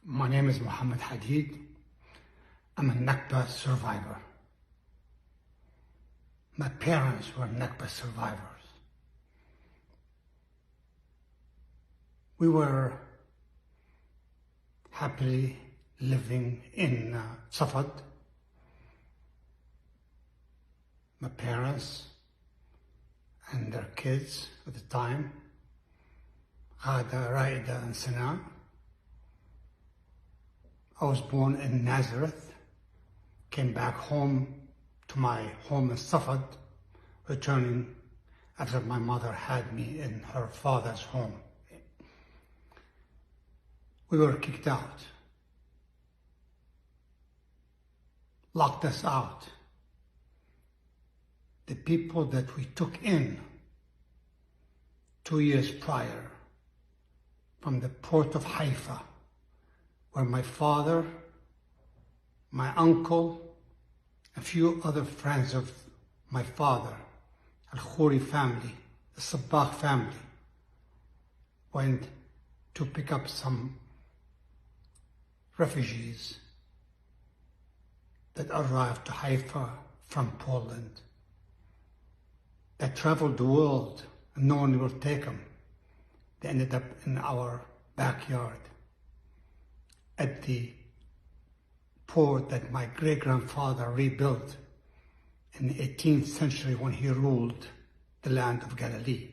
My name is Bella Hadid. I'm a Nakba survivor. My parents were Nakba survivors. We were happily living in Safad. My parents and their kids at the time, Ghada, Raida, and Sana. I was born in Nazareth, came back home to my home in Safad, returning after my mother had me in her father's home. We were kicked out, locked us out. The people that we took in 2 years prior from the port of Haifa, where my father, my uncle, a few other friends of my father, Al-Khoury family, the Sabbagh family, went to pick up some refugees that arrived to Haifa from Poland, that traveled the world and no one will take them. They ended up in our backyard at the port that my great-grandfather rebuilt in the 18th century when he ruled the land of Galilee.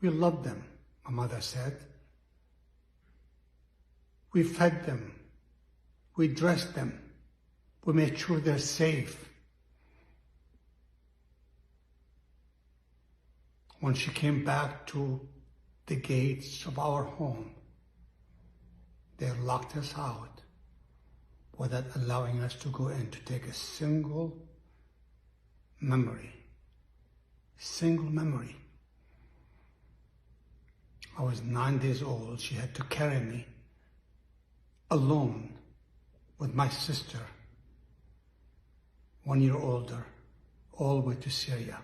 We loved them, my mother said. We fed them, we dressed them, we made sure they're safe. When she came back to the gates of our home, they locked us out without allowing us to go in to take a single memory. I was 9 days old. She had to carry me alone with my sister, 1 year older, all the way to Syria.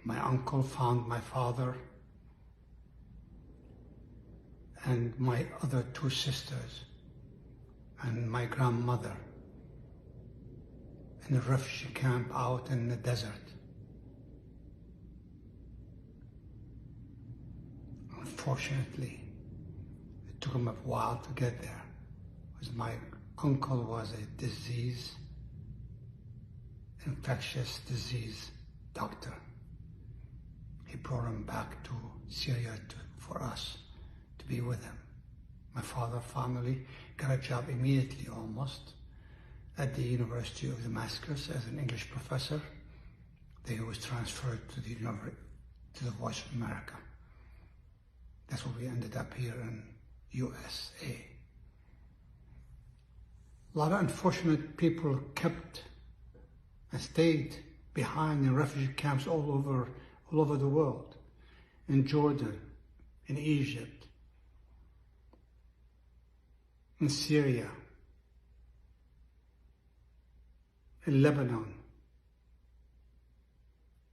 My uncle found my father and my other 2 sisters and my grandmother in a refugee camp out in the desert. Unfortunately, it took him a while to get there, because my uncle was a infectious disease doctor. He brought him back to Syria for us to be with him. My father finally got a job immediately almost at the University of Damascus as an English professor. Then he was transferred to the Voice of America. That's where we ended up here in USA. A lot of unfortunate people kept and stayed behind in refugee camps all over the world, in Jordan, in Egypt, in Syria, in Lebanon.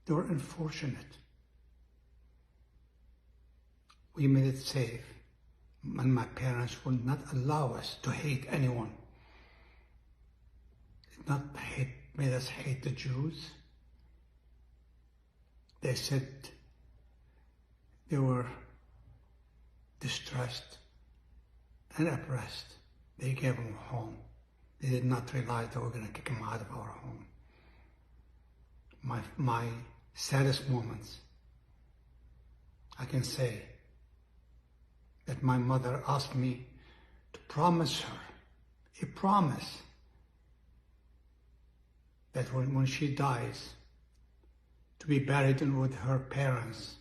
They were unfortunate. We made it safe, and my parents would not allow us to hate anyone. It not made us hate the Jews. They said they were distressed and oppressed. They gave them a home. They did not realize they were going to kick them out of our home. My saddest moments, I can say that my mother asked me to promise her a promise that when she dies, to be buried with her parents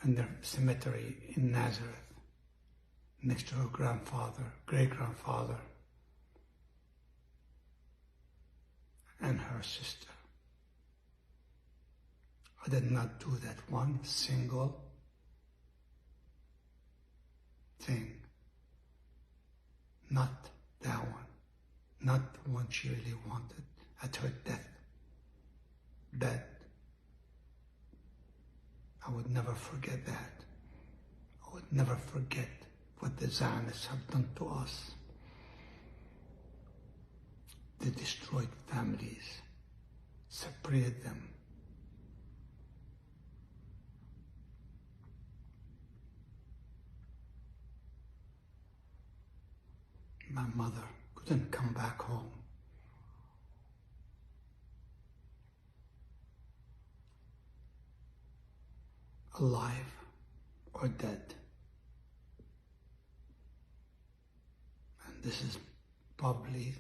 in the cemetery in Nazareth, next to her grandfather, great-grandfather, and her sister. I did not do that one single thing. Not that one. Not the one she really wanted at her death bed. I would never forget that. I would never forget what the Zionists have done to us. They destroyed families, separated them. My mother couldn't come back home. Alive or dead. And this is probably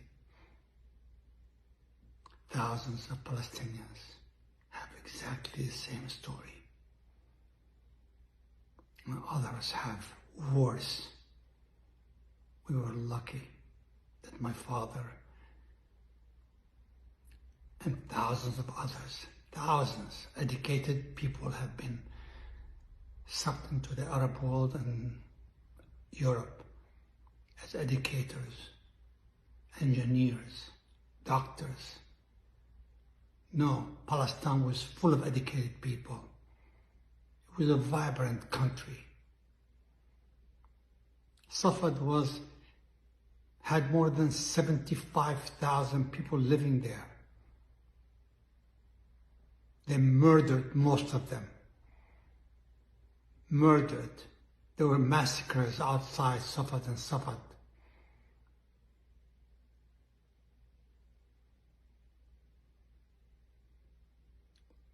thousands of Palestinians have exactly the same story. And others have worse. We were lucky that my father and thousands of others, thousands, educated people have been sucked into the Arab world and Europe as educators, engineers, doctors. No, Palestine was full of educated people. It was a vibrant country. Safed had more than 75,000 people living there. They murdered most of them. Murdered. There were massacres outside Safed and Safed.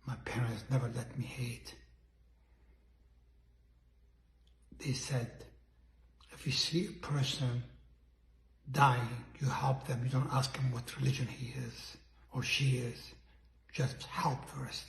My parents never let me hate. They said, if you see a person dying, you help them. You don't ask him what religion he is or she is. Just help first.